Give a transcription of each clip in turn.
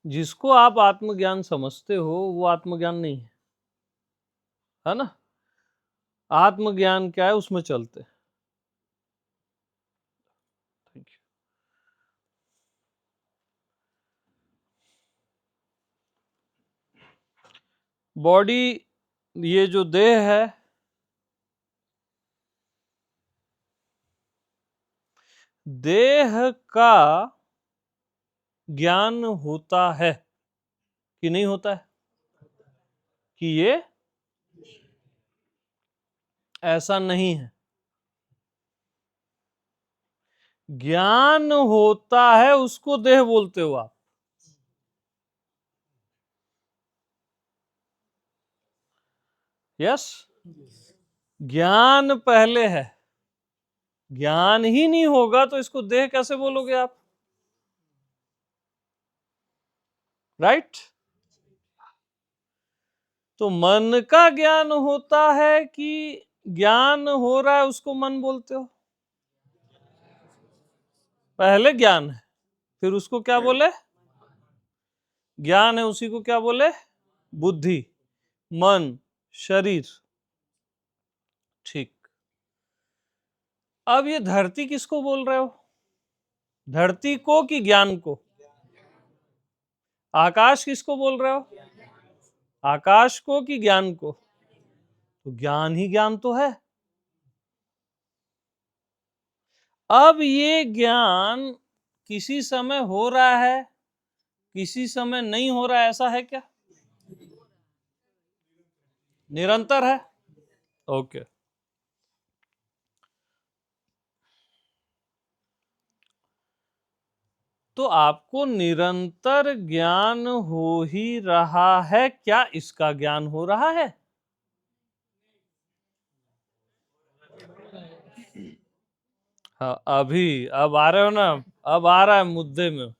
जिसको आप आत्मज्ञान समझते हो वो आत्मज्ञान नहीं है ना। आत्मज्ञान क्या है, उसमें चलते। Thank you. बॉडी, ये जो देह है, देह का ज्ञान होता है कि नहीं होता है कि ये ऐसा नहीं है। ज्ञान होता है, उसको देह बोलते हो आप। यस, ज्ञान पहले है। ज्ञान ही नहीं होगा तो इसको देह कैसे बोलोगे आप? राइट। तो मन का ज्ञान होता है कि ज्ञान हो रहा है उसको मन बोलते हो? पहले ज्ञान है, फिर उसको क्या बोले? ज्ञान है, उसी को क्या बोले? बुद्धि, मन, शरीर। ठीक। अब ये धरती किसको बोल रहे हो? धरती को कि ज्ञान को? आकाश किसको बोल रहे हो? आकाश को कि ज्ञान को? तो ज्ञान ही ज्ञान तो है। अब ये ज्ञान किसी समय हो रहा है, किसी समय नहीं हो रहा है, ऐसा है क्या? निरंतर है। ओके। तो आपको निरंतर ज्ञान हो ही रहा है, क्या इसका ज्ञान हो रहा है? हाँ, अभी अब आ रहे हो ना, अब आ रहा है मुद्दे में,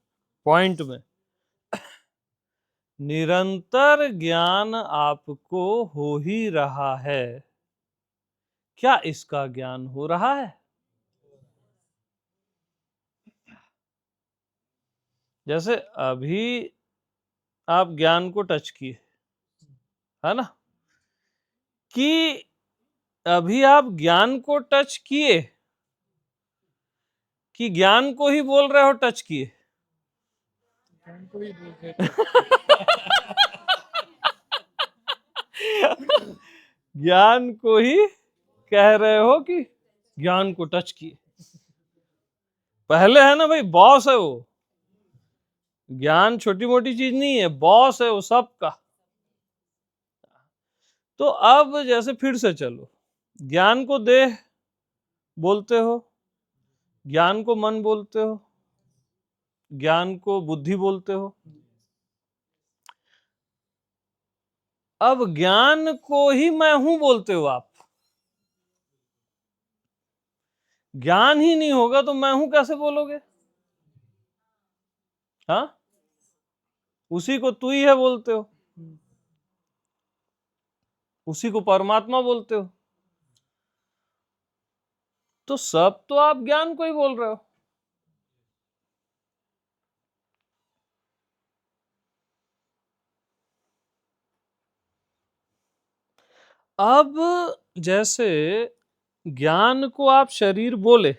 पॉइंट में। निरंतर ज्ञान आपको हो ही रहा है, क्या इसका ज्ञान हो रहा है? जैसे अभी आप ज्ञान को टच किए, है ना, कि अभी आप ज्ञान को टच किए कि ज्ञान को ही बोल रहे हो टच किए? ज्ञान को ही कह रहे हो कि ज्ञान को टच किए। पहले है ना भाई, बॉस है वो। ज्ञान छोटी मोटी चीज नहीं है, बॉस है वो सबका। तो अब जैसे फिर से चलो, ज्ञान को देह बोलते हो, ज्ञान को मन बोलते हो, ज्ञान को बुद्धि बोलते हो। अब ज्ञान को ही मैं हूं बोलते हो आप। ज्ञान ही नहीं होगा तो मैं हूं कैसे बोलोगे? हाँ, उसी को तू ही है बोलते हो, उसी को परमात्मा बोलते हो। तो सब तो आप ज्ञान को ही बोल रहे हो। अब जैसे ज्ञान को आप शरीर बोले,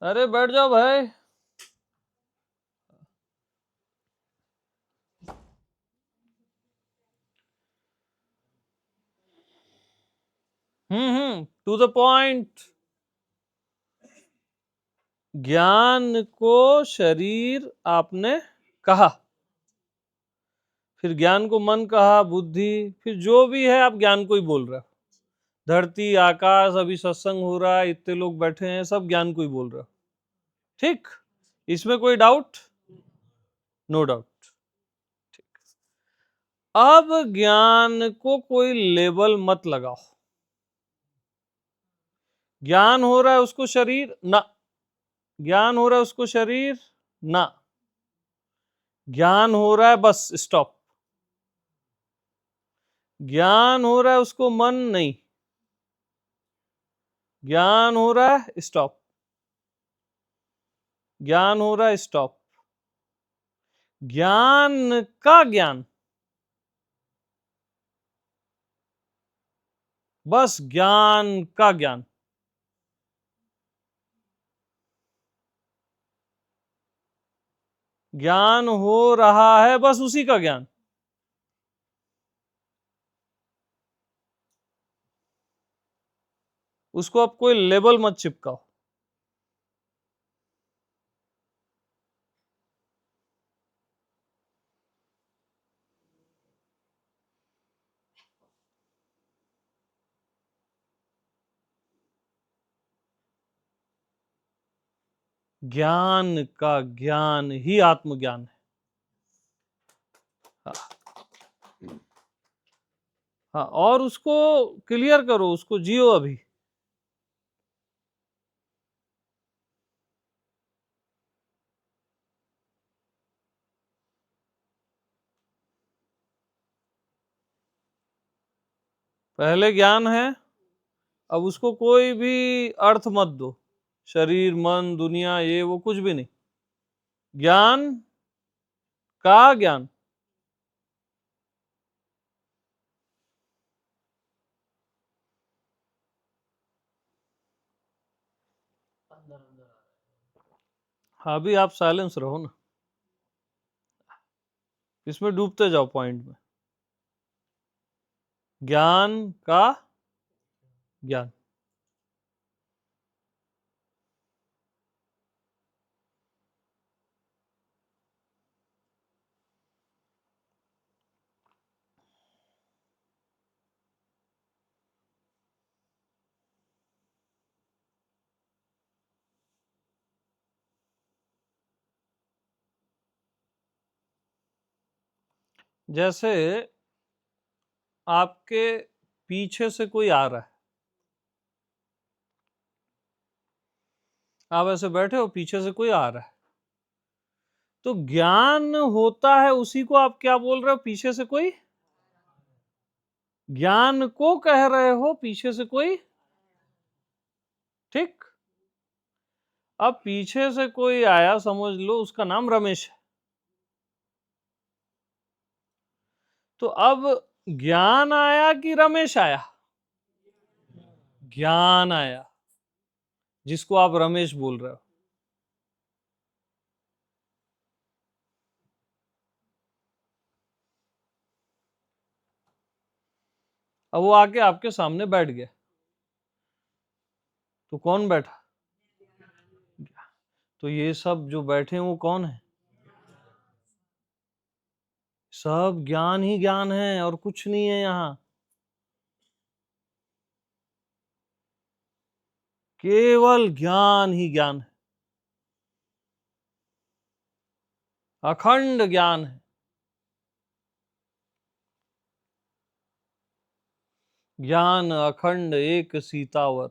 अरे बैठ जाओ भाई। To the point. ज्ञान को शरीर आपने कहा, फिर ज्ञान को मन कहा, बुद्धि, फिर जो भी है आप ज्ञान को ही बोल रहे हो। धरती, आकाश, अभी सत्संग हो रहा है, इतने लोग बैठे हैं, सब ज्ञान को ही बोल रहे हो। ठीक, इसमें कोई डाउट? No doubt. अब ज्ञान को कोई लेबल मत लगाओ। ज्ञान हो रहा है उसको शरीर ना, ज्ञान हो रहा है उसको शरीर ना, ज्ञान हो रहा है बस स्टॉप। ज्ञान हो रहा है उसको मन नहीं, ज्ञान हो रहा है स्टॉप। ज्ञान हो रहा है, स्टॉप। ज्ञान का ज्ञान, बस ज्ञान का ज्ञान। ज्ञान हो रहा है, बस उसी का ज्ञान। उसको अब कोई लेबल मत चिपकाओ। ज्ञान का ज्ञान ही आत्मज्ञान है। हाँ, हाँ, और उसको क्लियर करो, उसको जियो अभी। पहले ज्ञान है, अब उसको कोई भी अर्थ मत दो, शरीर मन दुनिया ये वो कुछ भी नहीं, ज्ञान का ज्ञान। हाँ, अभी आप साइलेंस रहो ना, इसमें डूबते जाओ पॉइंट में। ज्ञान का ज्ञान। जैसे आपके पीछे से कोई आ रहा है, आप ऐसे बैठे हो, पीछे से कोई आ रहा है, तो ज्ञान होता है उसी को आप क्या बोल रहे हो, पीछे से कोई, ज्ञान को कह रहे हो पीछे से कोई। ठीक। अब पीछे से कोई आया, समझ लो उसका नाम रमेश है, तो अब ज्ञान आया कि रमेश आया? ज्ञान आया, जिसको आप रमेश बोल रहे हो। अब वो आके आपके सामने बैठ गया, तो कौन बैठा? तो ये सब जो बैठे हैं वो कौन है? सब ज्ञान ही ज्ञान है और कुछ नहीं है यहाँ। केवल ज्ञान ही ज्ञान है, अखंड ज्ञान है। ज्ञान अखंड एक सीतावर।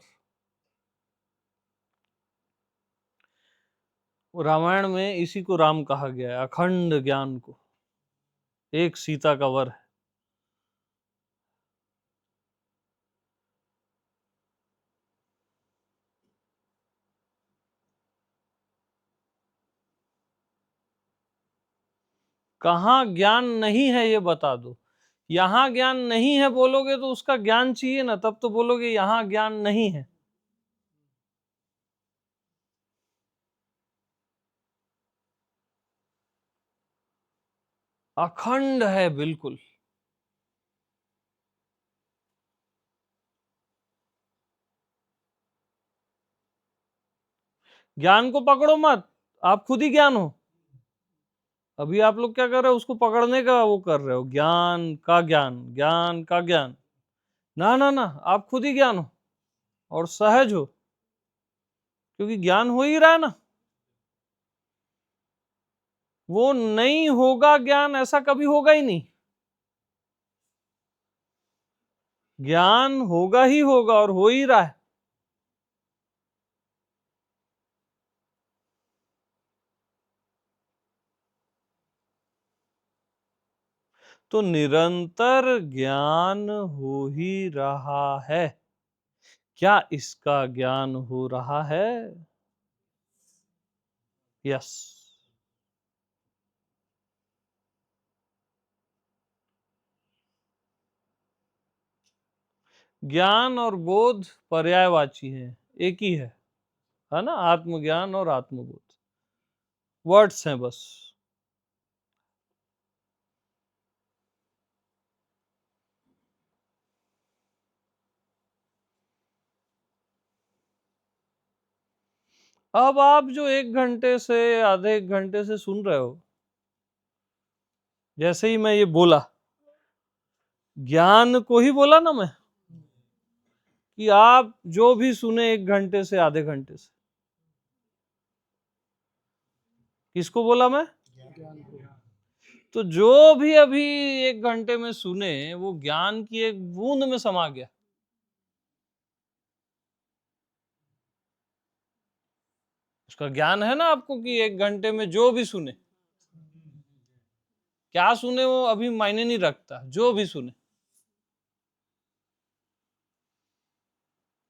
रामायण में इसी को राम कहा गया है, अखंड ज्ञान को, एक सीता का वर है। कहाँ ज्ञान नहीं है ये बता दो। यहाँ ज्ञान नहीं है बोलोगे तो उसका ज्ञान चाहिए ना, तब तो बोलोगे यहाँ ज्ञान नहीं है। अखंड है बिल्कुल। ज्ञान को पकड़ो मत, आप खुद ही ज्ञान हो। अभी आप लोग क्या कर रहे हो, उसको पकड़ने का वो कर रहे हो, ज्ञान का ज्ञान, ज्ञान का ज्ञान। ना ना ना, आप खुद ही ज्ञान हो और सहज हो, क्योंकि ज्ञान हो ही रहा है ना। वो नहीं होगा ज्ञान, ऐसा कभी होगा ही नहीं। ज्ञान होगा ही होगा और हो ही रहा है। तो निरंतर ज्ञान हो ही रहा है। क्या इसका ज्ञान हो रहा है? यस। ज्ञान और बोध पर्यायवाची है, एक ही है ना, आत्मज्ञान और आत्मबोध वर्ड्स हैं बस। अब आप जो 1 घंटे से आधे 1 घंटे से सुन रहे हो, जैसे ही मैं ये बोला, ज्ञान को ही बोला ना मैं, कि आप जो भी सुने 1 घंटे से आधे घंटे से, किसको बोला मैं? तो जो भी अभी 1 घंटे में सुने वो ज्ञान की एक बूंद में समा गया। उसका ज्ञान है ना आपको कि 1 घंटे में जो भी सुने, क्या सुने वो अभी मायने नहीं रखता, जो भी सुने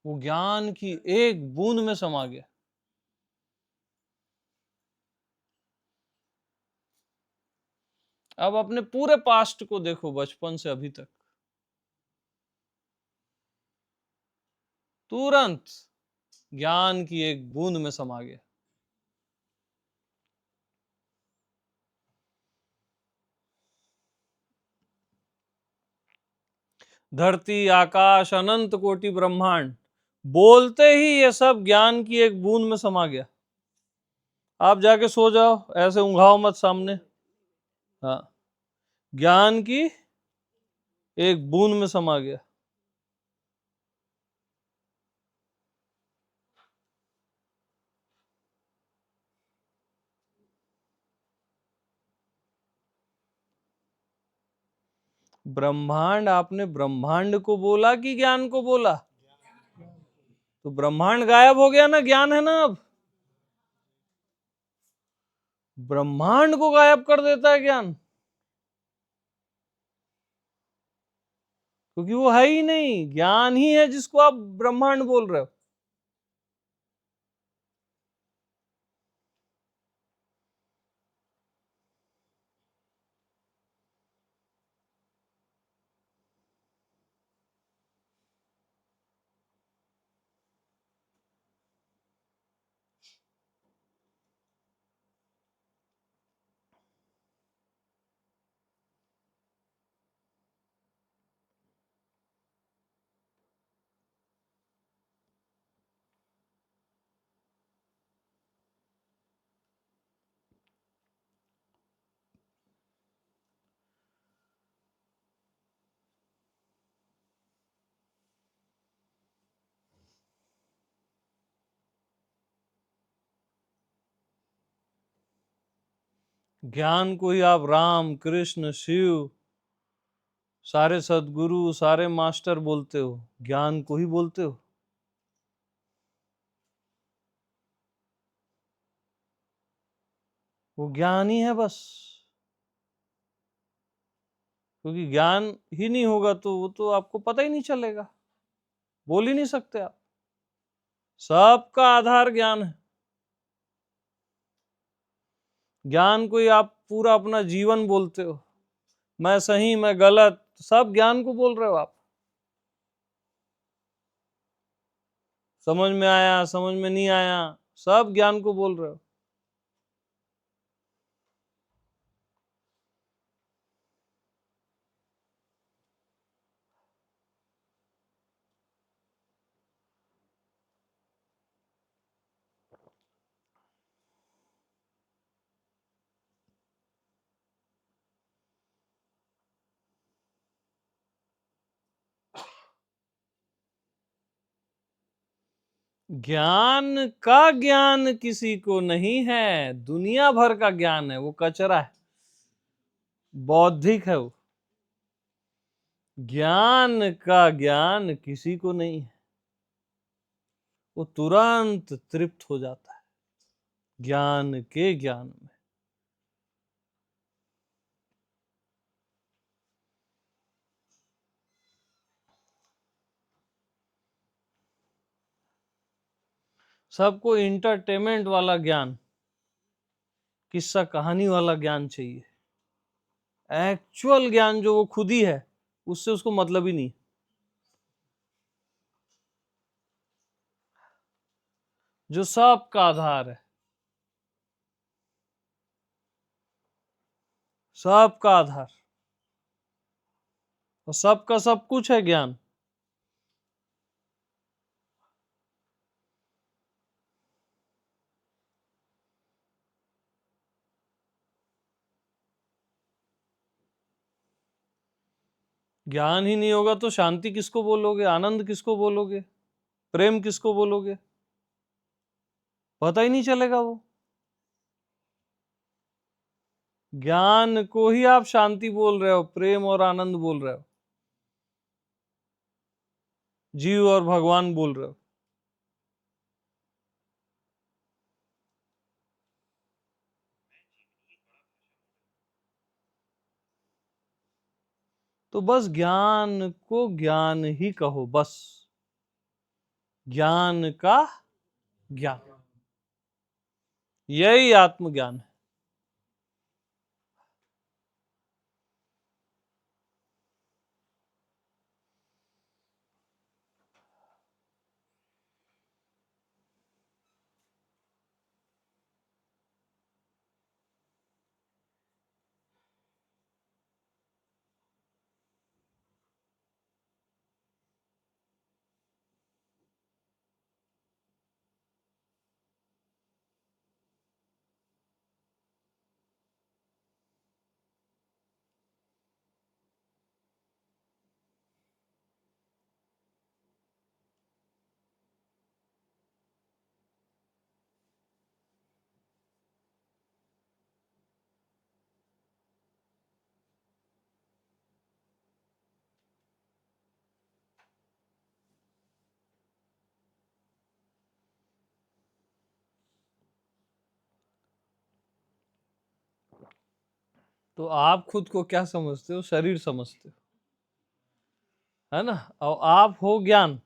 वो ज्ञान की एक बूंद में समा गया। अब अपने पूरे पास्ट को देखो, बचपन से अभी तक, तुरंत ज्ञान की एक बूंद में समा गया। धरती, आकाश, अनंत कोटि ब्रह्मांड, बोलते ही ये सब ज्ञान की एक बूंद में समा गया। आप जाके सो जाओ, ऐसे ऊंघाओ मत सामने। हाँ, ज्ञान की एक बूंद में समा गया। ब्रह्मांड, आपने ब्रह्मांड को बोला कि ज्ञान को बोला? तो ब्रह्मांड गायब हो गया ना, ज्ञान है ना अब। ब्रह्मांड को गायब कर देता है ज्ञान, क्योंकि वो है ही नहीं, ज्ञान ही है जिसको आप ब्रह्मांड बोल रहे हो। ज्ञान को ही आप राम, कृष्ण, शिव, सारे सदगुरु, सारे मास्टर बोलते हो, ज्ञान को ही बोलते हो। वो ज्ञान ही है बस, क्योंकि ज्ञान ही नहीं होगा तो वो तो आपको पता ही नहीं चलेगा, बोल ही नहीं सकते आप। सबका आधार ज्ञान है। ज्ञान को ही आप पूरा अपना जीवन बोलते हो, मैं सही मैं गलत, सब ज्ञान को बोल रहे हो आप। समझ में आया, समझ में नहीं आया, सब ज्ञान को बोल रहे हो। ज्ञान का ज्ञान किसी को नहीं है, दुनिया भर का ज्ञान है, वो कचरा है, बौद्धिक है वो। ज्ञान का ज्ञान किसी को नहीं है, वो तुरंत तृप्त हो जाता है ज्ञान के ज्ञान में। सबको इंटरटेनमेंट वाला ज्ञान, किस्सा कहानी वाला ज्ञान चाहिए। एक्चुअल ज्ञान जो वो खुद ही है, उससे उसको मतलब ही नहीं। जो सबका आधार है, सबका आधार और सबका सब कुछ है ज्ञान। ज्ञान ही नहीं होगा तो शांति किसको बोलोगे, आनंद किसको बोलोगे, प्रेम किसको बोलोगे? पता ही नहीं चलेगा वो। ज्ञान को ही आप शांति बोल रहे हो, प्रेम और आनंद बोल रहे हो, जीव और भगवान बोल रहे हो। तो बस ज्ञान को ज्ञान ही कहो, बस ज्ञान का ज्ञान, यही आत्मज्ञान है। तो आप खुद को क्या समझते हो? शरीर समझते हो, है ना? और आप हो ज्ञान।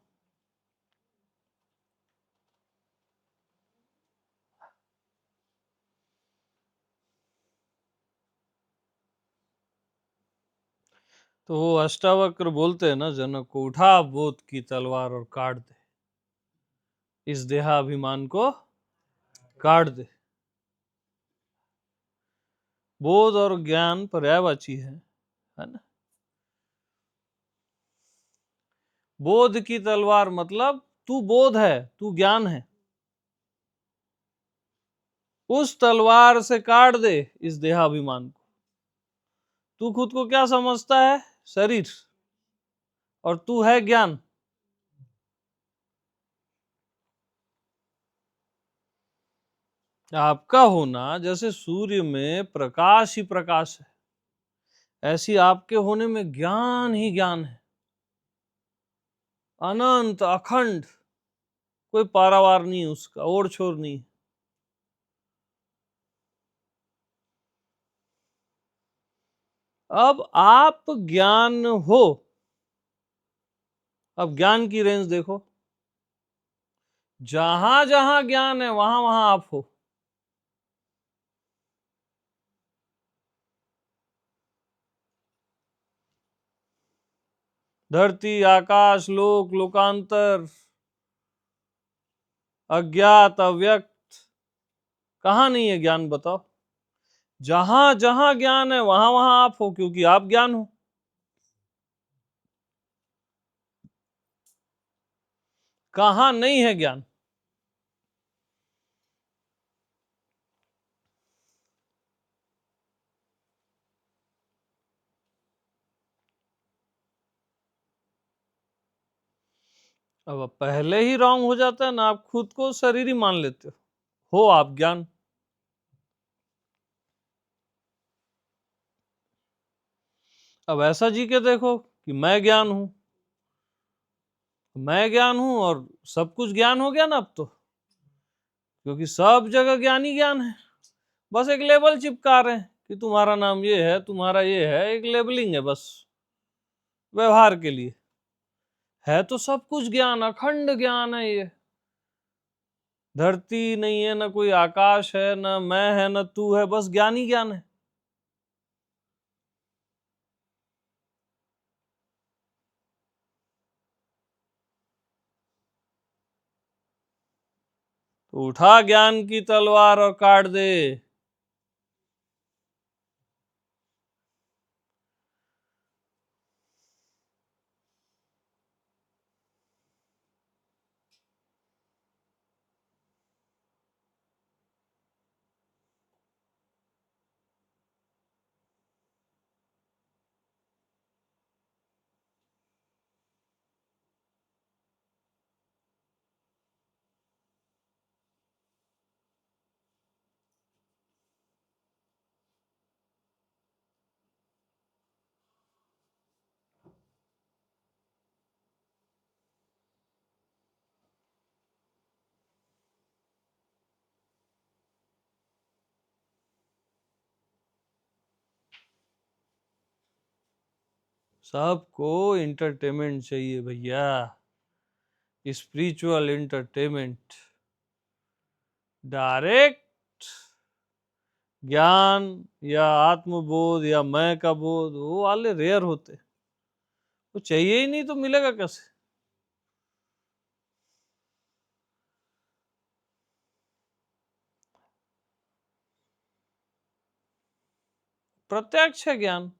तो वो अष्टावक्र बोलते हैं ना जनक को, उठा बोध की तलवार और काट दे, इस देहाभिमान को काट दे। बोध और ज्ञान पर्यायवाची है ना? बोध की तलवार मतलब तू बोध है, तू ज्ञान है, उस तलवार से काट दे इस देहाभिमान को। तू खुद को क्या समझता है? शरीर। और तू है ज्ञान। आपका होना जैसे सूर्य में प्रकाश ही प्रकाश है, ऐसी आपके होने में ज्ञान ही ज्ञान है, अनंत अखंड, कोई पारावार नहीं, उसका ओर छोर नहीं। अब आप ज्ञान हो, अब ज्ञान की रेंज देखो, जहां जहां ज्ञान है वहां वहां आप हो। धरती, आकाश, लोक, लोकांतर, अज्ञात, अव्यक्त, कहां नहीं है ज्ञान बताओ? जहां जहां ज्ञान है वहां वहां आप हो, क्योंकि आप ज्ञान हो। कहां नहीं है ज्ञान? अब पहले ही रॉन्ग हो जाता है ना, आप खुद को शरीर ही मान लेते हो आप ज्ञान। अब ऐसा जी के देखो कि मैं ज्ञान हूं, मैं ज्ञान हूं और सब कुछ ज्ञान हो गया ना अब तो, क्योंकि सब जगह ज्ञान ही ज्ञान है। बस एक लेबल चिपका रहे हैं कि तुम्हारा नाम ये है, तुम्हारा ये है, एक लेबलिंग है बस, व्यवहार के लिए। है तो सब कुछ ज्ञान, अखंड ज्ञान है ये। धरती नहीं है, ना कोई आकाश है, ना मैं है, ना तू है, बस ज्ञान ही ज्ञान है। तो उठा ज्ञान की तलवार और काट दे। सबको इंटरटेनमेंट चाहिए भैया, स्पिरिचुअल एंटरटेनमेंट। डायरेक्ट ज्ञान या आत्मबोध या मैं का बोध वो वाले रेयर होते, वो चाहिए ही नहीं तो मिलेगा कैसे। प्रत्यक्ष है ज्ञान।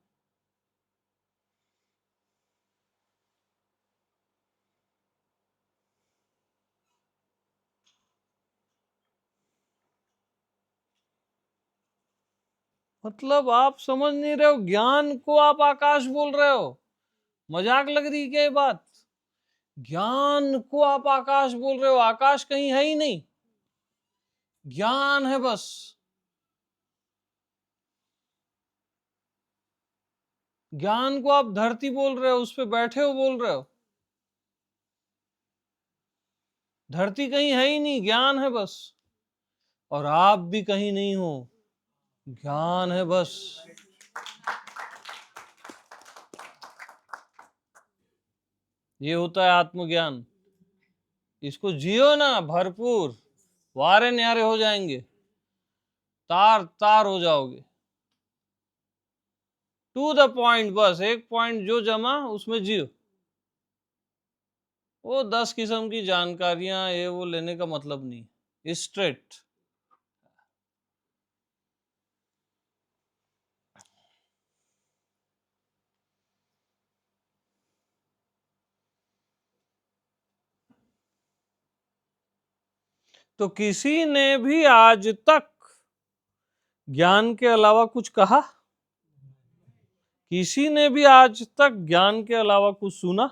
मतलब आप समझ नहीं रहे हो, ज्ञान को आप आकाश बोल रहे हो। मजाक लग रही क्या ये बात? ज्ञान को आप आकाश बोल रहे हो, आकाश कहीं है ही नहीं, ज्ञान है बस। ज्ञान को आप धरती बोल रहे हो, उस पे बैठे हो बोल रहे हो। धरती कहीं है ही नहीं, ज्ञान है बस। और आप भी कहीं नहीं हो, ज्ञान है बस। ये होता है आत्मज्ञान। इसको जियो ना भरपूर, वारे न्यारे हो जाएंगे, तार तार हो जाओगे। टू द पॉइंट, बस एक पॉइंट जो जमा उसमें जियो। वो 10 किस्म की जानकारियां ये वो लेने का मतलब नहीं, स्ट्रेट। तो किसी ने भी आज तक ज्ञान के अलावा कुछ कहा? किसी ने भी आज तक ज्ञान के अलावा कुछ सुना?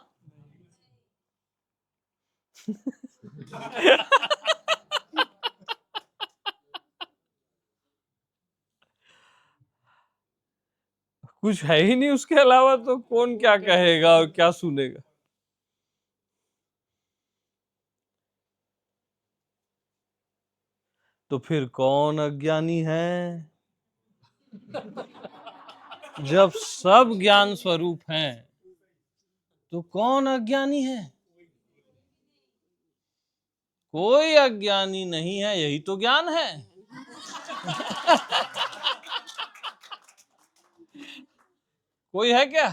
कुछ है ही नहीं उसके अलावा, तो कौन क्या कहेगा और क्या सुनेगा? तो फिर कौन अज्ञानी है? जब सब ज्ञान स्वरूप हैं तो कौन अज्ञानी है? कोई अज्ञानी नहीं है, यही तो ज्ञान है। कोई है क्या?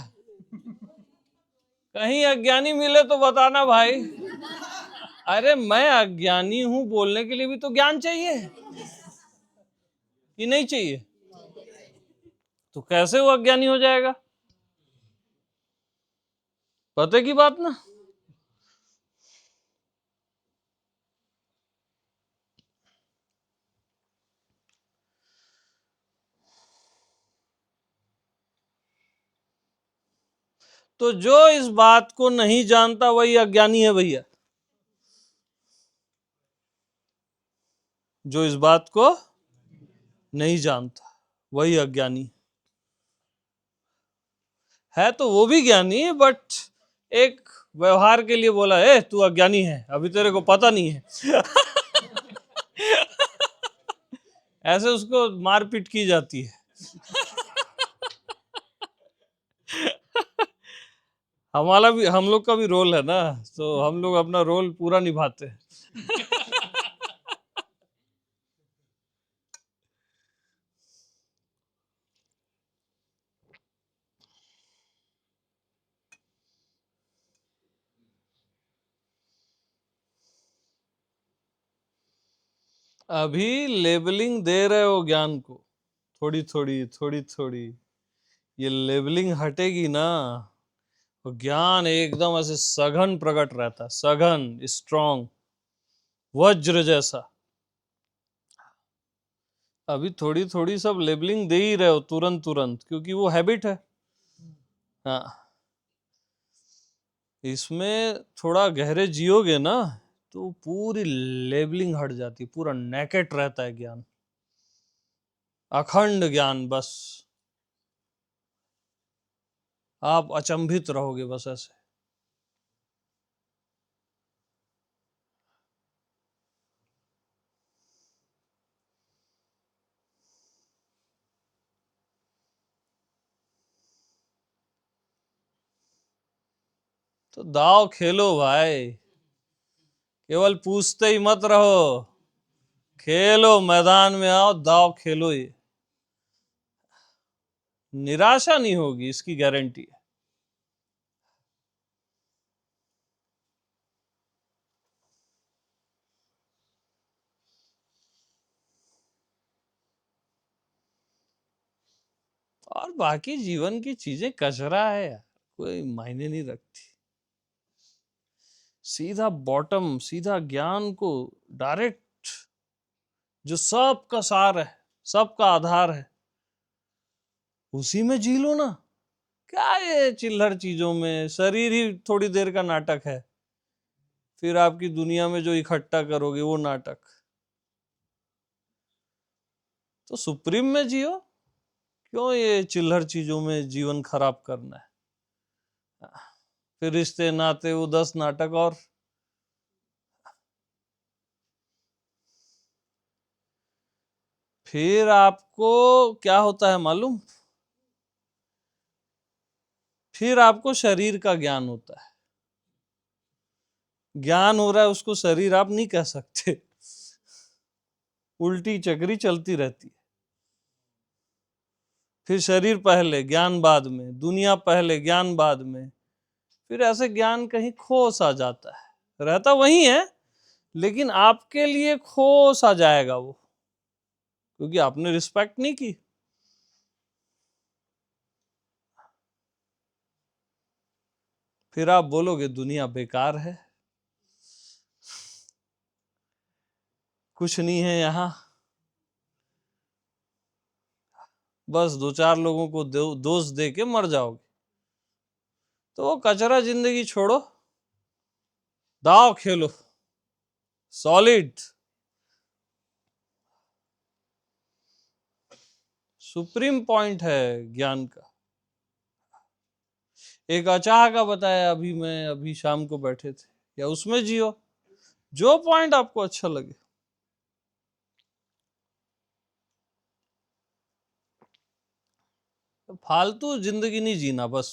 कहीं अज्ञानी मिले तो बताना भाई। अरे मैं अज्ञानी हूं बोलने के लिए भी तो ज्ञान चाहिए कि नहीं चाहिए? तो कैसे वो अज्ञानी हो जाएगा? पते की बात ना। तो जो इस बात को नहीं जानता वही अज्ञानी है भैया। जो इस बात को नहीं जानता वही अज्ञानी है। तो वो भी ज्ञानी है, बट एक व्यवहार के लिए बोला, ए तू अज्ञानी है, अभी तेरे को पता नहीं है। ऐसे उसको मारपीट की जाती है। हमारा भी, हम लोग का भी रोल है ना, तो हम लोग अपना रोल पूरा निभाते हैं। अभी लेबलिंग दे रहे हो ज्ञान को, थोड़ी थोड़ी थोड़ी थोड़ी, ये लेबलिंग हटेगी ना तो ज्ञान एकदम ऐसे सघन प्रकट रहता है, सघन, स्ट्रांग, वज्र जैसा। अभी थोड़ी थोड़ी सब लेबलिंग दे ही रहे हो तुरंत तुरंत, क्योंकि वो हैबिट है। हाँ, इसमें थोड़ा गहरे जियोगे ना तो पूरी लेबलिंग हट जाती, पूरा नेकेट रहता है ज्ञान, अखंड ज्ञान। बस आप अचंभित रहोगे बस ऐसे। तो दाव खेलो भाई, केवल पूछते ही मत रहो, खेलो, मैदान में आओ, दाव खेलो। ये निराशा नहीं होगी, इसकी गारंटी है। और बाकी जीवन की चीजें कचरा है यार, कोई मायने नहीं रखती। सीधा बॉटम, सीधा ज्ञान को डायरेक्ट, जो सबका सार है, सबका आधार है, उसी में जी लो ना। क्या ये चिल्लर चीजों में, शरीर ही थोड़ी देर का नाटक है, फिर आपकी दुनिया में जो इकट्ठा करोगे वो नाटक। तो सुप्रीम में जियो, क्यों ये चिल्लर चीजों में जीवन खराब करना है। फिर रिश्ते नाते वो 10 नाटक और। फिर आपको क्या होता है मालूम, फिर आपको शरीर का ज्ञान होता है। ज्ञान हो रहा है उसको शरीर आप नहीं कह सकते, उल्टी चक्री चलती रहती है। फिर शरीर पहले, ज्ञान बाद में, दुनिया पहले, ज्ञान बाद में। फिर ऐसे ज्ञान कहीं खो सा जाता है, रहता वही है लेकिन आपके लिए खो सा जाएगा वो, क्योंकि आपने रिस्पेक्ट नहीं की। फिर आप बोलोगे दुनिया बेकार है, कुछ नहीं है यहाँ, बस 2-4 लोगों को दोष दे के मर जाओगे। तो वो कचरा जिंदगी छोड़ो, दाव खेलो सॉलिड। सुप्रीम पॉइंट है ज्ञान का। एक अचाह का बताया अभी, मैं अभी शाम को बैठे थे, या उसमें जियो, जो पॉइंट आपको अच्छा लगे। फालतू जिंदगी नहीं जीना बस।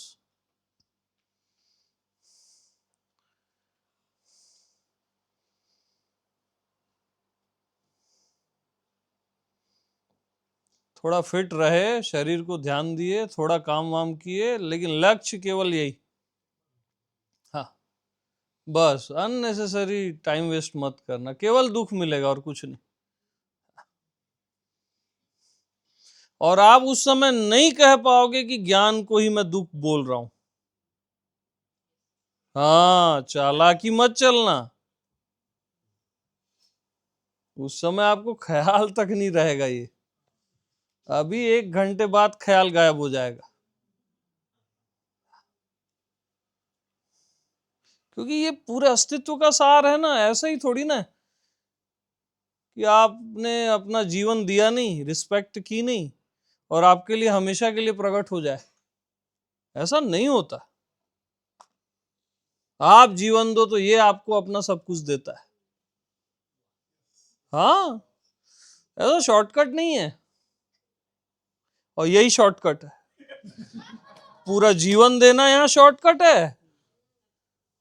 थोड़ा फिट रहे, शरीर को ध्यान दिए, थोड़ा काम वाम किए, लेकिन लक्ष्य केवल यही। हाँ, बस अननेसेसरी टाइम वेस्ट मत करना, केवल दुख मिलेगा और कुछ नहीं। और आप उस समय नहीं कह पाओगे कि ज्ञान को ही मैं दुख बोल रहा हूं। हाँ, चालाकी मत चलना, उस समय आपको ख्याल तक नहीं रहेगा ये। अभी 1 घंटे बाद ख्याल गायब हो जाएगा, क्योंकि ये पूरे अस्तित्व का सार है ना। ऐसा ही थोड़ी ना कि आपने अपना जीवन दिया नहीं, रिस्पेक्ट की नहीं, और आपके लिए हमेशा के लिए प्रकट हो जाए। ऐसा नहीं होता। आप जीवन दो तो ये आपको अपना सब कुछ देता है। हाँ, ऐसा शॉर्टकट नहीं है, और यही शॉर्टकट है। पूरा जीवन देना यहाँ शॉर्टकट है,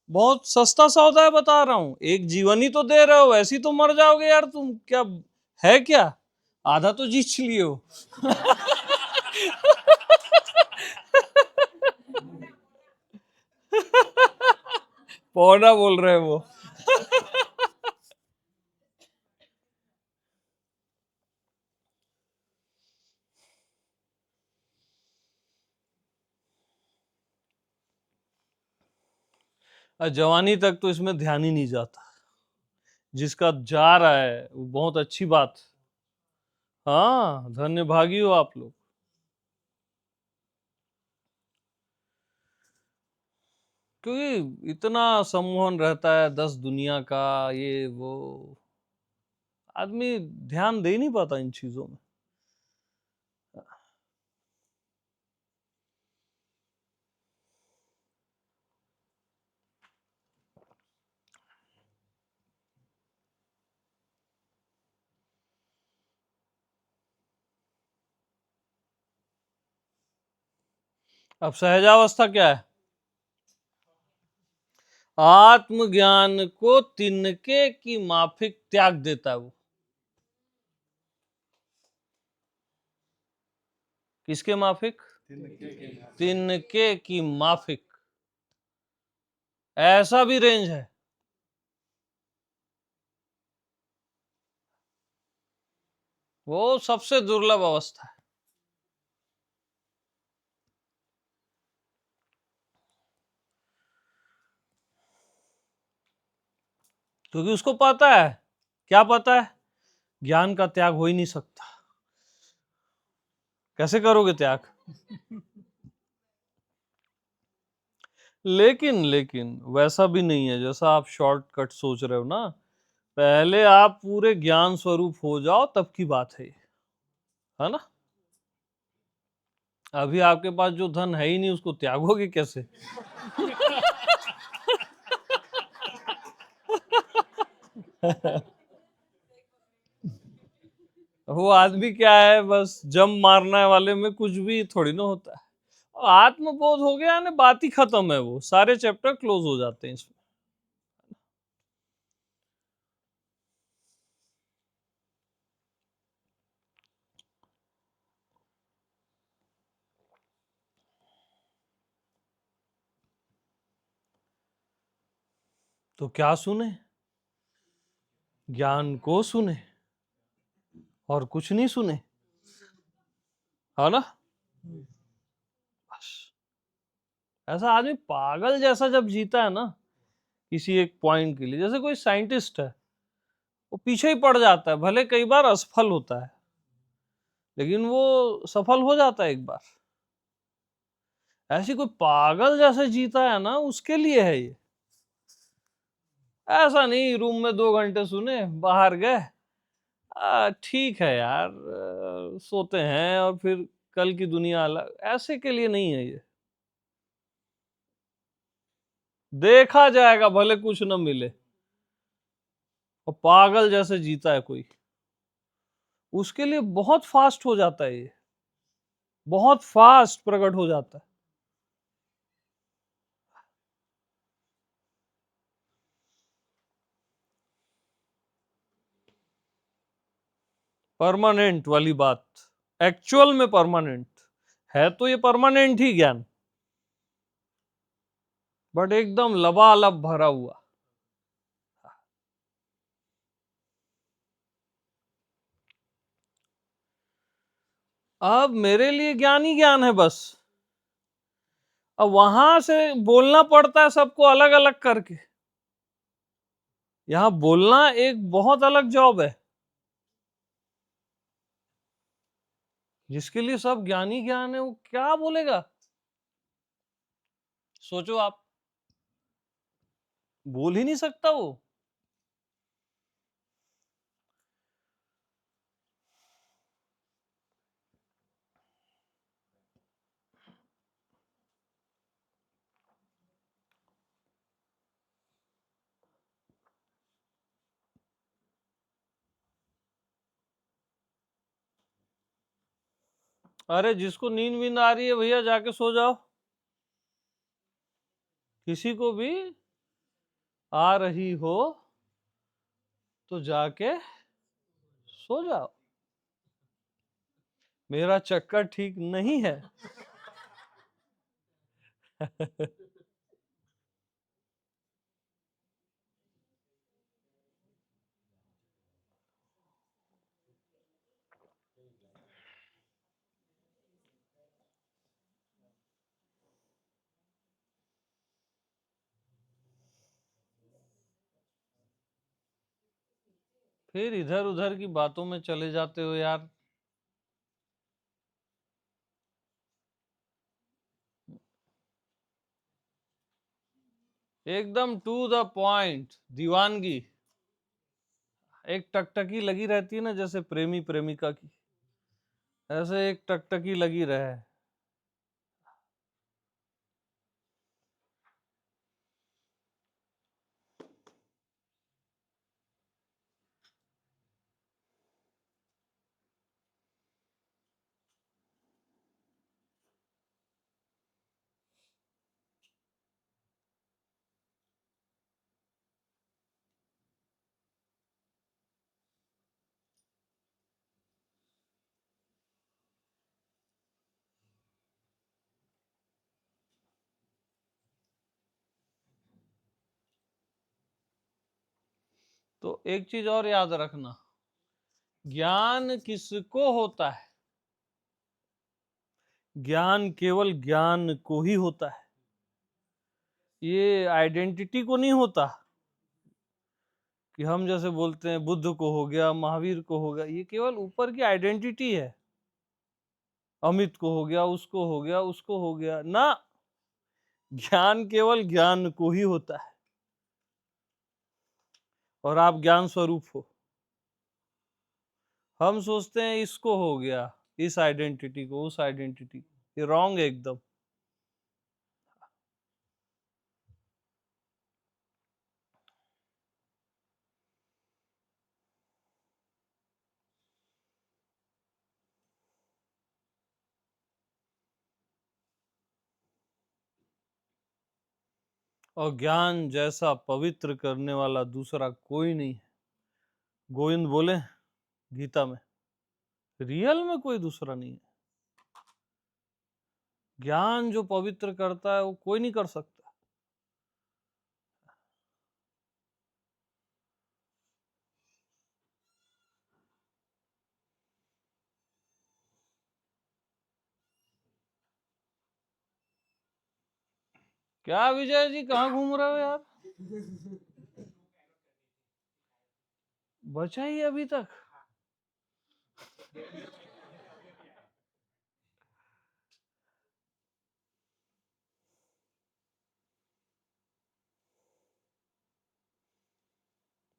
बहुत सस्ता सौदा है, बता रहा हूं। एक जीवन ही तो दे रहे हो, ऐसे ही तो मर जाओगे यार तुम। क्या है, क्या आधा तो जीत लिए हो। पौना बोल रहे हैं वो। और जवानी तक तो इसमें ध्यान ही नहीं जाता। जिसका जा रहा है वो बहुत अच्छी बात। हाँ, धन्य भागी हो आप लोग। क्योंकि इतना सम्मोहन रहता है 10 दुनिया का, ये वो, आदमी ध्यान दे नहीं पाता इन चीजों में। अब सहजावस्था क्या है? आत्मज्ञान को तिनके की माफिक त्याग देता है वो। किसके माफिक? तिनके की माफिक। ऐसा भी रेंज है। वो सबसे दुर्लभ अवस्था है। क्योंकि उसको पता है, क्या पता है? ज्ञान का त्याग हो ही नहीं सकता। कैसे करोगे त्याग? लेकिन लेकिन वैसा भी नहीं है जैसा आप शॉर्टकट सोच रहे हो ना। पहले आप पूरे ज्ञान स्वरूप हो जाओ, तब की बात है ये, है ना? अभी आपके पास जो धन है ही नहीं, उसको त्यागोगे कैसे? वो आदमी क्या है, बस जम मारने वाले में कुछ भी थोड़ी ना होता है। आत्मबोध हो गया ना, बात ही खत्म है, वो सारे चैप्टर क्लोज हो जाते हैं इसमें। तो क्या सुने? ज्ञान को सुने और कुछ नहीं सुने, है ना? बस ऐसा आदमी पागल जैसा जब जीता है ना किसी एक पॉइंट के लिए, जैसे कोई साइंटिस्ट है, वो पीछे ही पड़ जाता है, भले कई बार असफल होता है, लेकिन वो सफल हो जाता है एक बार। ऐसी कोई पागल जैसे जीता है ना, उसके लिए है ये। ऐसा नहीं रूम में 2 घंटे सुने, बाहर गए, ठीक है यार, सोते हैं और फिर कल की दुनिया अलग, ऐसे के लिए नहीं है ये। देखा जाएगा भले कुछ न मिले, और पागल जैसे जीता है कोई, उसके लिए बहुत फास्ट हो जाता है ये, बहुत फास्ट प्रकट हो जाता है। परमानेंट वाली बात, एक्चुअल में परमानेंट है तो ये परमानेंट ही ज्ञान, बट एकदम लबालब भरा हुआ। अब मेरे लिए ज्ञान ही ज्ञान है बस। अब वहां से बोलना पड़ता है सबको अलग अलग करके। यहां बोलना एक बहुत अलग जॉब है, जिसके लिए सब ज्ञान ही ज्ञान है, वो क्या बोलेगा? सोचो आप, बोल ही नहीं सकता वो। अरे जिसको नींद वींद आ रही है भैया जाके सो जाओ, किसी को भी आ रही हो तो जाके सो जाओ, मेरा चक्कर ठीक नहीं है। फिर इधर उधर की बातों में चले जाते हो यार। एकदम टू द पॉइंट, दीवानगी। एक टकटकी लगी रहती है ना, जैसे प्रेमी प्रेमिका की, ऐसे एक टकटकी लगी रहे। तो एक चीज और याद रखना, ज्ञान किसको होता है? ज्ञान केवल ज्ञान को ही होता है। ये आइडेंटिटी को नहीं होता कि हम जैसे बोलते हैं बुद्ध को हो गया, महावीर को हो गया। ये केवल ऊपर की आइडेंटिटी है। अमित को हो गया, उसको हो गया, उसको हो गया ना। ज्ञान केवल ज्ञान को ही होता है, और आप ज्ञान स्वरूप हो। हम सोचते हैं इसको हो गया, इस आइडेंटिटी को, उस आइडेंटिटी को। ये रॉन्ग है एकदम। और ज्ञान जैसा पवित्र करने वाला दूसरा कोई नहीं है। गोविंद बोले गीता में, रियल में कोई दूसरा नहीं है। ज्ञान जो पवित्र करता है वो कोई नहीं कर सकता। क्या विजय जी, कहाँ घूम रहे हो यार? बचा ही अभी तक।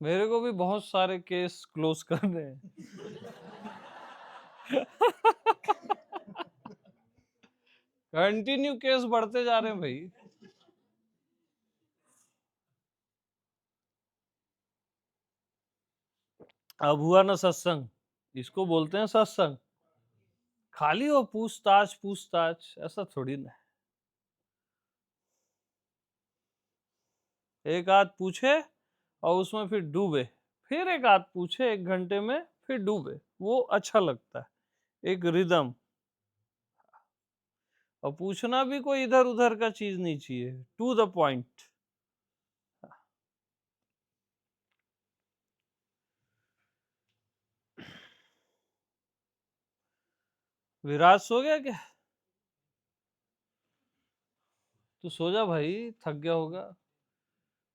मेरे को भी बहुत सारे केस क्लोज करने हैं। कंटिन्यू केस बढ़ते जा रहे हैं भाई। अब हुआ ना सत्संग, इसको बोलते हैं सत्संग। खाली वो पूछताछ पूछताछ, ऐसा थोड़ी ना। एक आध पूछे और उसमें फिर डूबे, फिर एक आध पूछे 1 घंटे में, फिर डूबे, वो अच्छा लगता है। एक रिदम। और पूछना भी कोई इधर उधर का चीज नहीं चाहिए, टू द पॉइंट। विराज सो गया क्या? तू सो जा भाई, थक गया होगा।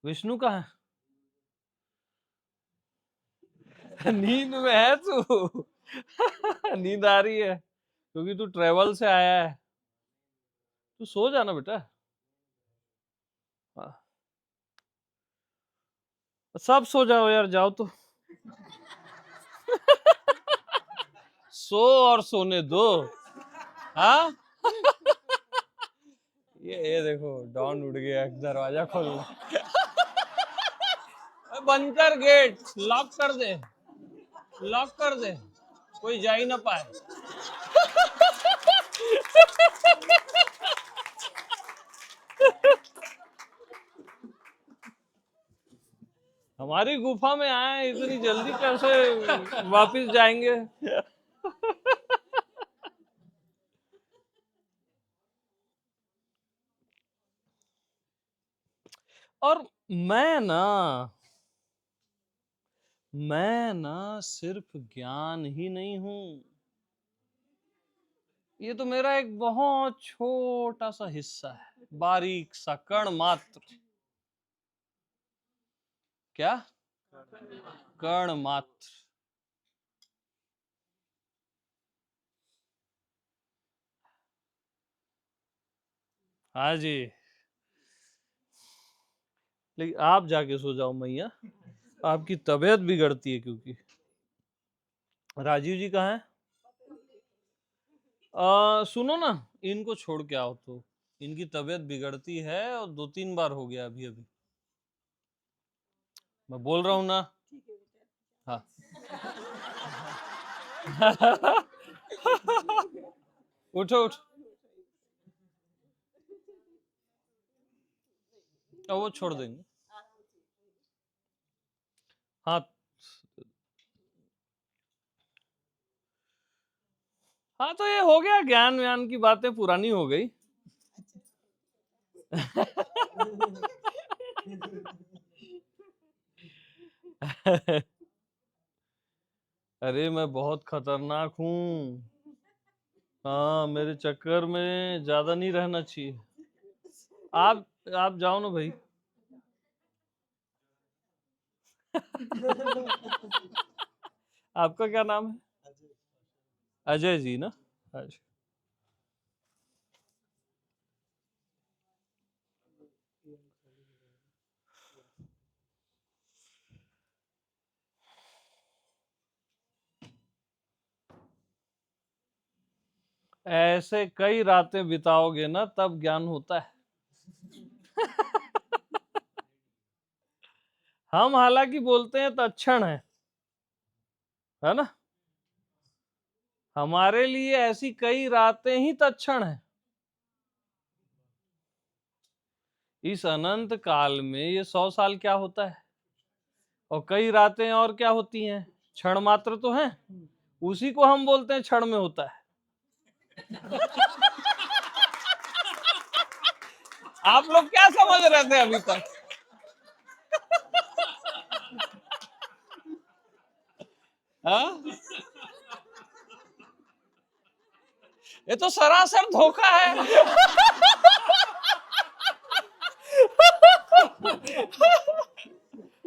विष्णु कहाँ है? नींद में है तू? नींद आ रही है क्योंकि तू ट्रेवल से आया है। तू सो जाना बेटा। हाँ। सब सो जाओ यार, जाओ तो। सो और सोने दो। हाँ। ये देखो डॉन उड़ गया, दरवाजा खोल। बंद कर गेट, लॉक कर दे, लॉक कर दे, कोई जा ही ना पाए। हमारी गुफा में आए, इतनी जल्दी कैसे वापिस जाएंगे? और मैं ना सिर्फ ज्ञान ही नहीं हूं। ये तो मेरा एक बहुत छोटा सा हिस्सा है, बारीक सा कण मात्र। क्या? कण मात्र। हाँ जी, लेकिन आप जाके सो जाओ मैया, आपकी तबीयत बिगड़ती है। क्योंकि राजीव जी कहाँ है? सुनो ना, इनको छोड़ के आओ तो, इनकी तबीयत बिगड़ती है और 2-3 बार हो गया अभी अभी। मैं बोल रहा हूँ ना। हाँ। उठो उठो, वो छोड़ देंगे। हाँ हाँ, तो ये हो गया, ज्ञान व्यान की बातें पुरानी हो गई। अरे मैं बहुत खतरनाक हूँ। हाँ, मेरे चक्कर में ज्यादा नहीं रहना चाहिए। आप जाओ ना भाई। आपका क्या नाम है? अजय जी ना? अच्छा। ऐसे कई रातें बिताओगे ना तब ज्ञान होता है। हम हालांकि बोलते हैं तत्क्षण है ना? हमारे लिए ऐसी कई रातें ही तत्क्षण है। इस अनंत काल में ये 100 साल क्या होता है, और कई रातें और क्या होती हैं, क्षण मात्र तो हैं। उसी को हम बोलते हैं क्षण में होता है। आप लोग क्या समझ रहे थे अभी तक? हाँ, ये तो सरासर धोखा है।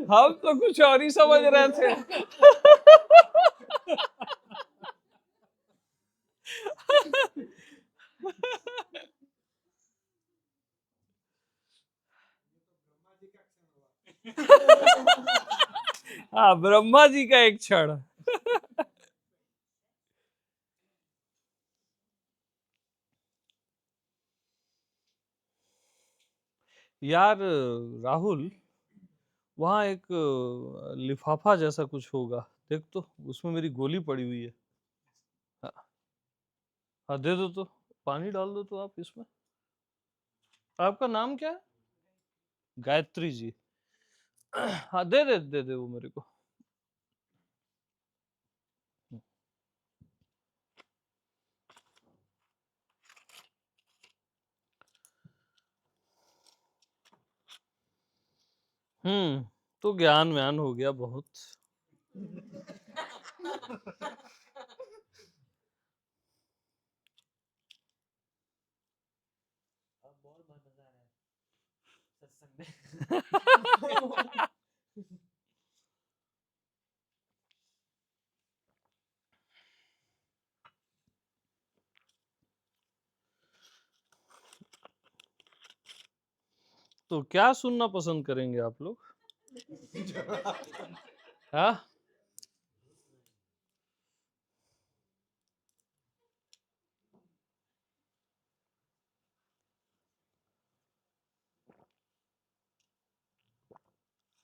हम तो कुछ और ही समझ रहे थे। हाँ, ब्रह्मा जी का एक क्षण। यार राहुल, वहां एक लिफाफा जैसा कुछ होगा, देख तो, उसमें मेरी गोली पड़ी हुई है। हाँ, हाँ, दे दो तो, पानी डाल दो तो आप इसमें। आपका नाम क्या है? गायत्री जी। हाँ, दे दे वो मेरे को। तो ज्ञान व्यान हो गया बहुत। तो क्या सुनना पसंद करेंगे आप लोग? हाँ,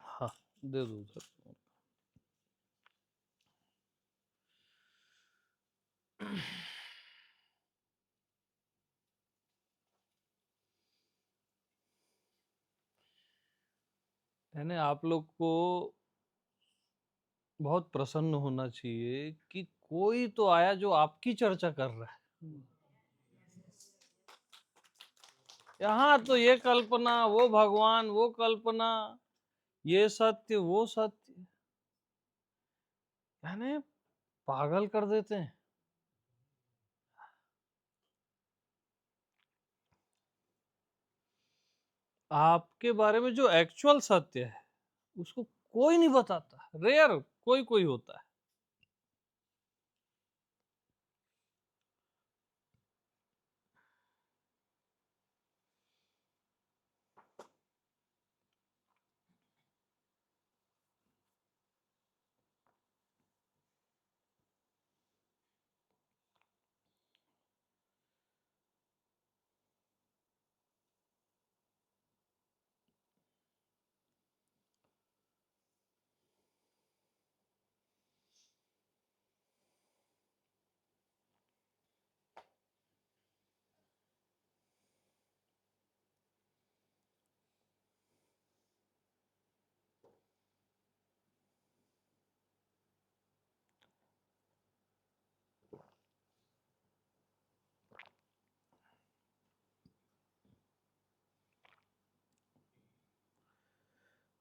हाँ, दे दो उधर। यानी आप लोग को बहुत प्रसन्न होना चाहिए कि कोई तो आया जो आपकी चर्चा कर रहा है। यहाँ तो ये कल्पना, वो भगवान, वो कल्पना, ये सत्य, वो सत्य, यानी पागल कर देते हैं। आपके बारे में जो एक्चुअल सत्य है उसको कोई नहीं बताता। रेयर कोई कोई होता है।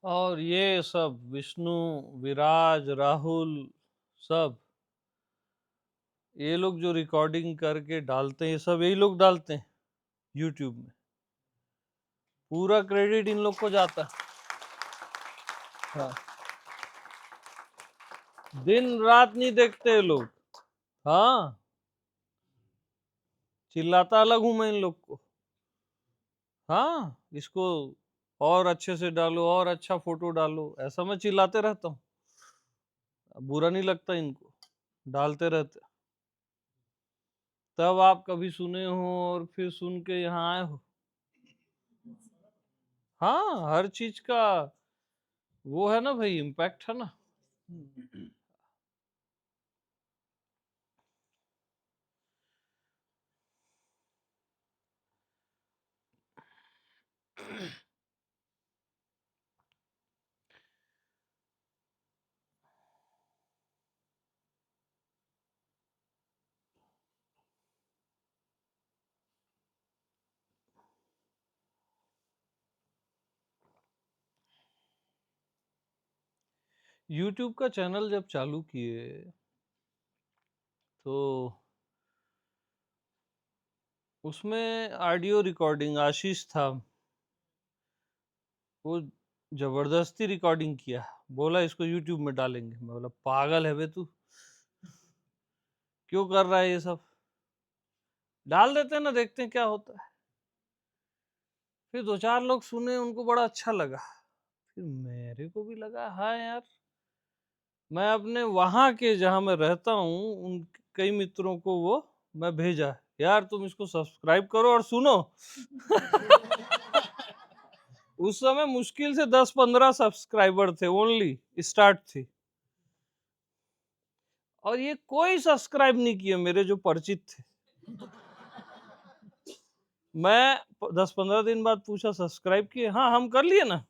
और ये सब विष्णु, विराज, राहुल, सब ये लोग जो रिकॉर्डिंग करके डालते हैं, सब यही लोग डालते हैं यूट्यूब में। पूरा क्रेडिट इन लोग को जाता है। हाँ। दिन रात नहीं देखते ये लोग। हाँ, चिल्लाता अलग हूं मैं इन लोग को। हाँ, इसको और अच्छे से डालो, और अच्छा फोटो डालो, ऐसा मैं चिल्लाते रहता हूँ। बुरा नहीं लगता इनको, डालते रहते। तब आप कभी सुने हो और फिर सुन के यहाँ आए हो। हाँ, हर चीज का वो है ना भाई, इम्पैक्ट है ना। यूट्यूब का चैनल जब चालू किए तो उसमें ऑडियो रिकॉर्डिंग आशीष था, वो जबरदस्ती रिकॉर्डिंग किया, बोला इसको यूट्यूब में डालेंगे। मैं बोला पागल है बे तू, क्यों कर रहा है ये सब, डाल देते हैं ना, देखते हैं क्या होता है। फिर दो चार लोग सुने, उनको बड़ा अच्छा लगा, फिर मेरे को भी लगा हाँ यार, मैं अपने वहां के जहां मैं रहता हूँ उन कई मित्रों को वो मैं भेजा, यार तुम इसको सब्सक्राइब करो और सुनो। उस समय मुश्किल से 10-15 सब्सक्राइबर थे, ओनली स्टार्ट थी, और ये कोई सब्सक्राइब नहीं किए मेरे जो परिचित थे। मैं 10-15 दिन बाद पूछा सब्सक्राइब किए, हाँ हम कर लिए ना,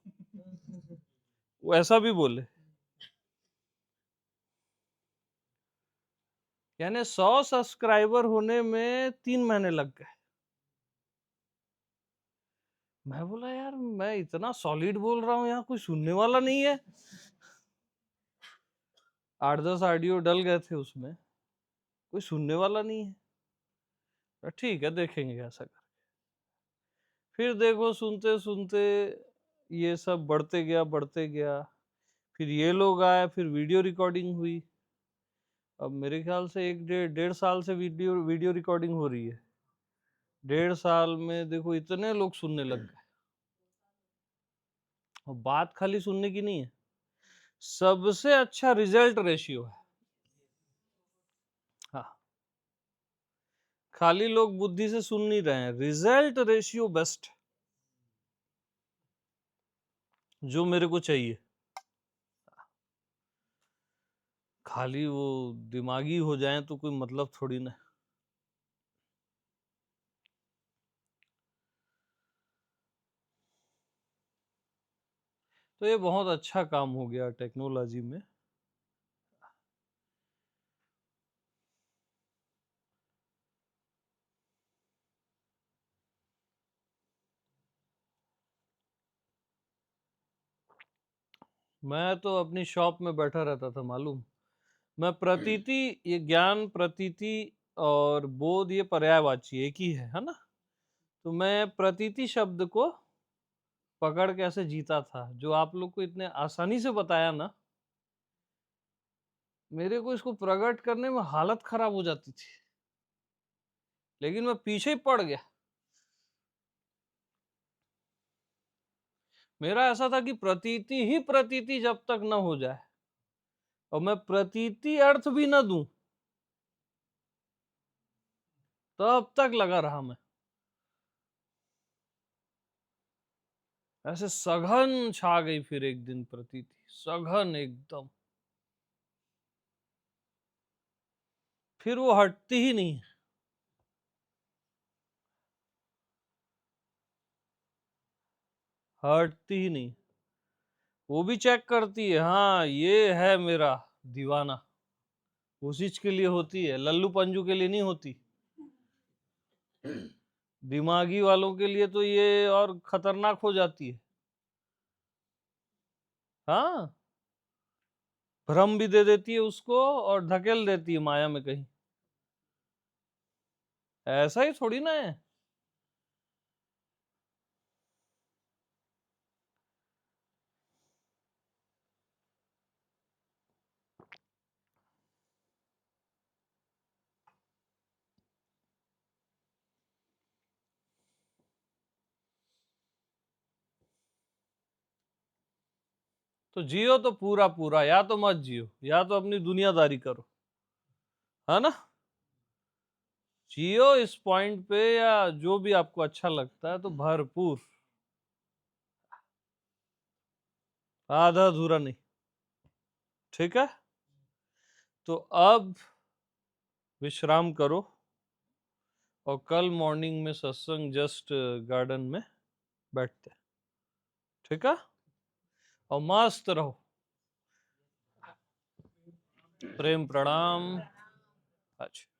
वो ऐसा भी बोले। यानी 100 सब्सक्राइबर होने में 3 महीने लग गए। मैं बोला यार, मैं इतना सॉलिड बोल रहा हूँ, यहाँ कोई सुनने वाला नहीं है। 8-10 ऑडियो डल गए थे उसमें, कोई सुनने वाला नहीं है। तो ठीक है, देखेंगे ऐसा कर। फिर देखो, सुनते सुनते ये सब बढ़ते गया बढ़ते गया। फिर ये लोग आए, फिर वीडियो रिकॉर्डिंग हुई। अब मेरे ख्याल से 1-1.5 साल से वीडियो वीडियो रिकॉर्डिंग हो रही है। 1.5 साल में देखो इतने लोग सुनने लग गए। और बात खाली सुनने की नहीं है, सबसे अच्छा रिजल्ट रेशियो है। हाँ, खाली लोग बुद्धि से सुन नहीं रहे हैं, रिजल्ट रेशियो बेस्ट, जो मेरे को चाहिए। खाली वो दिमागी हो जाए तो कोई मतलब थोड़ी ना। तो ये बहुत अच्छा काम हो गया टेक्नोलॉजी में। मैं तो अपनी शॉप में बैठा रहता था, मालूम। मैं प्रतीति, ये ज्ञान प्रतीति और बोध ये पर्यायवाची एक ही है ना। तो मैं प्रतीति शब्द को पकड़ के ऐसे जीता था, जो आप लोग को इतने आसानी से बताया ना, मेरे को इसको प्रकट करने में हालत खराब हो जाती थी, लेकिन मैं पीछे ही पड़ गया। मेरा ऐसा था कि प्रतीति ही प्रतीति जब तक न हो जाए और मैं प्रतीति अर्थ भी न दूं, तब तक लगा रहा मैं। ऐसे सघन छा गई फिर एक दिन प्रतीति, सघन एकदम, फिर वो हटती ही नहीं, हटती ही नहीं। वो भी चेक करती है, हाँ ये है मेरा दीवाना। उसी के लिए होती है, लल्लू पंजू के लिए नहीं होती। दिमागी वालों के लिए तो ये और खतरनाक हो जाती है। हाँ, भ्रम भी दे देती है उसको और धकेल देती है माया में कहीं। ऐसा ही थोड़ी ना है। तो जियो तो पूरा पूरा, या तो मत जियो, या तो अपनी दुनियादारी करो, है ना। जियो इस पॉइंट पे, या जो भी आपको अच्छा लगता है तो भरपूर, आधा अधूरा नहीं। ठीक है, तो अब विश्राम करो और कल मॉर्निंग में सत्संग जस्ट गार्डन में बैठते हैं। ठीक है, और मस्त रहो। प्रेम प्रणाम। अच्छा।